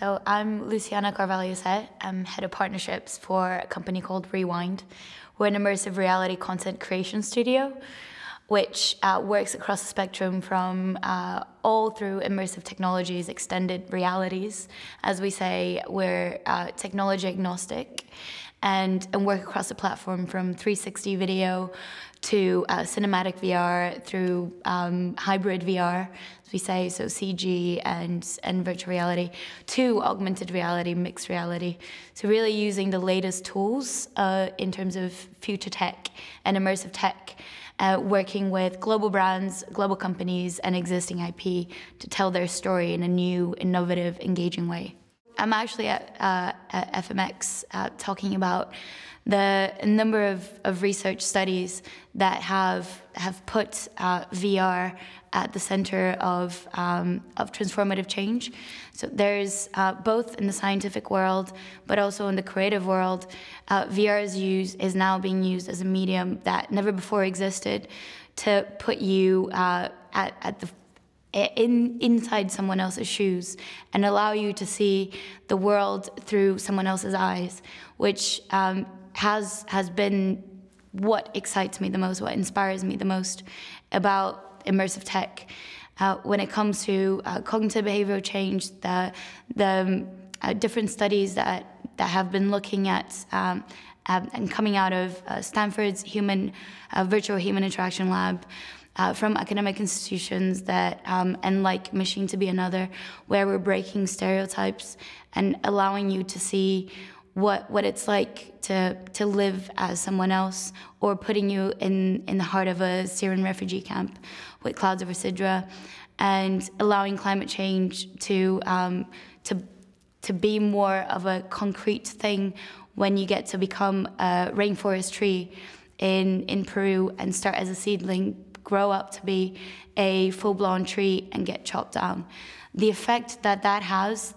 So I'm Luciana Carvalho Se. I'm head of partnerships for a company called Rewind. We're an immersive reality content creation studio, which works across the spectrum from all through immersive technologies, extended realities. As we say, we're technology agnostic and work across the platform from 360 video to cinematic VR through hybrid VR, as we say, so CG and virtual reality, to augmented reality, mixed reality. So really using the latest tools in terms of future tech and immersive tech, working with global brands, global companies, and existing IP to tell their story in a new, innovative, engaging way. I'm actually at FMX talking about the number of research studies that have put VR at the center of transformative change. So there's both in the scientific world, but also in the creative world, VR is now being used as a medium that never before existed to put you inside someone else's shoes and allow you to see the world through someone else's eyes, which has been what excites me the most, what inspires me the most about immersive tech. When it comes to cognitive behavioral change, the different studies that have been looking at and coming out of Stanford's virtual human interaction lab, from academic institutions that, and like Machine to be another, where we're breaking stereotypes and allowing you to see what it's like to live as someone else, or putting you in the heart of a Syrian refugee camp with clouds over Sidra, and allowing climate change to be more of a concrete thing when you get to become a rainforest tree in Peru and start as a seedling, grow up to be a full-blown tree and get chopped down. The effect that has,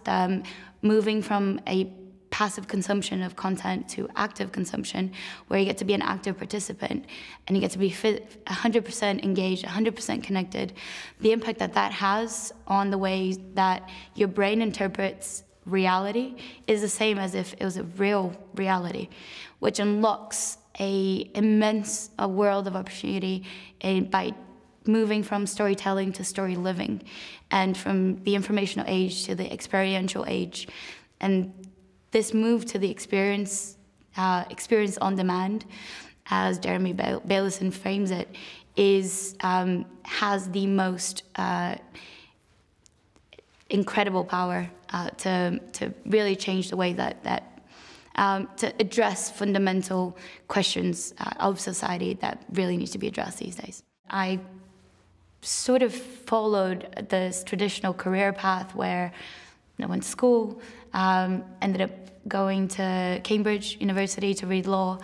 moving from a passive consumption of content to active consumption, where you get to be an active participant and you get to be 100% engaged, 100% connected, the impact that has on the way that your brain interprets reality is the same as if it was a real reality, which unlocks a world of opportunity by moving from storytelling to story living, and from the informational age to the experiential age. And this move to the experience on demand, as Jeremy Bailison frames it, has the most incredible power to really change the way that to address fundamental questions of society that really need to be addressed these days. I sort of followed this traditional career path where I went to school, ended up going to Cambridge University to read law,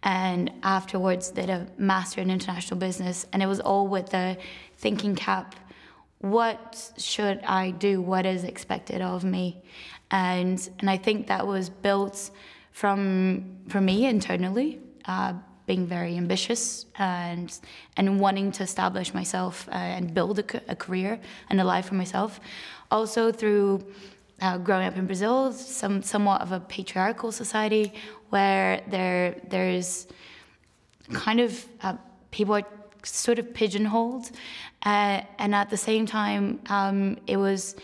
and afterwards did a master in international business, and it was all with the thinking cap, what should I do, what is expected of me? And I think that was built from me internally, being very ambitious and wanting to establish myself and build a career and a life for myself. Also through growing up in Brazil, somewhat of a patriarchal society where there's kind of people are sort of pigeonholed, and at the same time, it was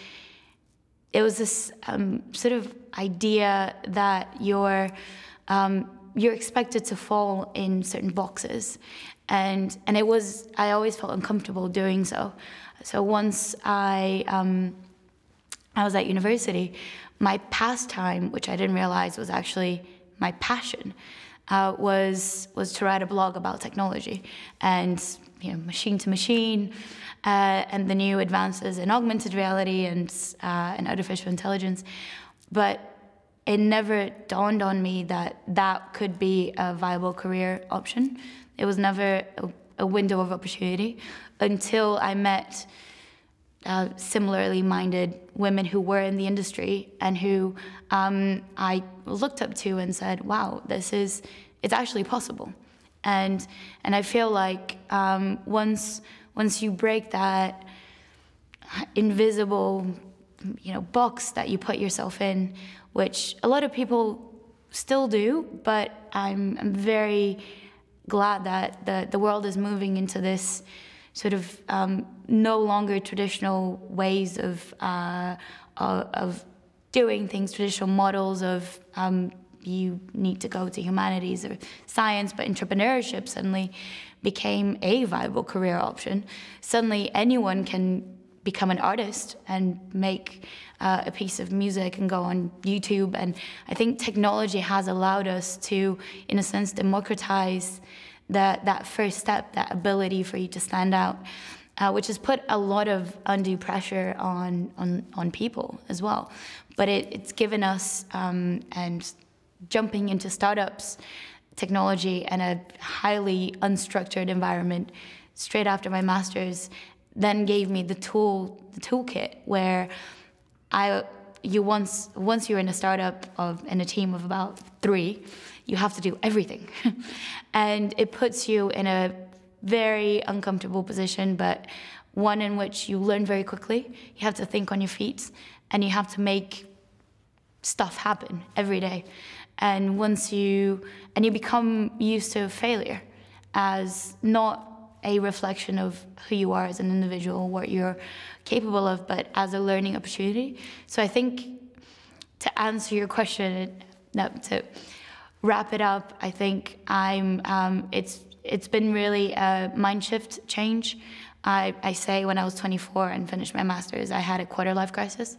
this sort of idea that you're expected to fall in certain boxes, and I always felt uncomfortable doing so. So once I was at university, my pastime, which I didn't realize was actually my passion, was to write a blog about technology and machine to machine, and the new advances in augmented reality and artificial intelligence. But it never dawned on me that could be a viable career option. It was never a window of opportunity until I met similarly minded women who were in the industry and who I looked up to and said, wow, it's actually possible. And I feel like once you break that invisible box that you put yourself in, which a lot of people still do, but I'm very glad that the world is moving into this sort of no longer traditional ways of doing things, traditional models of you need to go to humanities or science, but entrepreneurship suddenly became a viable career option. Suddenly anyone can become an artist and make a piece of music and go on YouTube. And I think technology has allowed us to, in a sense, democratize that first step, that ability for you to stand out, which has put a lot of undue pressure on people as well. But it's given us, and jumping into startups, technology, and a highly unstructured environment straight after my master's, then gave me the toolkit where once you're in a startup in a team of about 3, you have to do everything. And it puts you in a very uncomfortable position, but one in which you learn very quickly. You have to think on your feet, and you have to make stuff happen every day. And you become used to failure as not a reflection of who you are as an individual, what you're capable of, but as a learning opportunity. So I think, to answer your question, to wrap it up, I think it's been really a mind shift change. I say when I was 24 and finished my master's, I had a quarter-life crisis,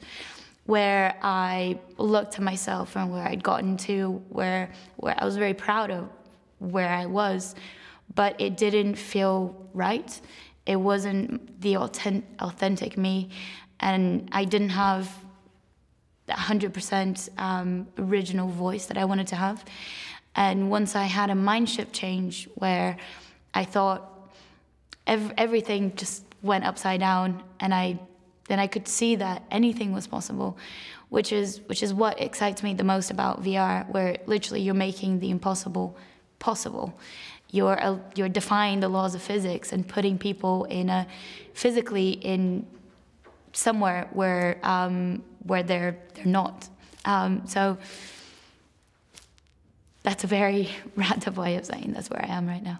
where I looked at myself and where I'd gotten to, where I was very proud of where I was, but it didn't feel right. It wasn't the authentic me, and I didn't have the 100% original voice that I wanted to have. And once I had a mind shift change where I thought everything just went upside down, and then I could see that anything was possible, which is what excites me the most about VR, where literally you're making the impossible possible. You're defying the laws of physics and putting people physically in somewhere where they're not. So that's a very random way of saying that's where I am right now.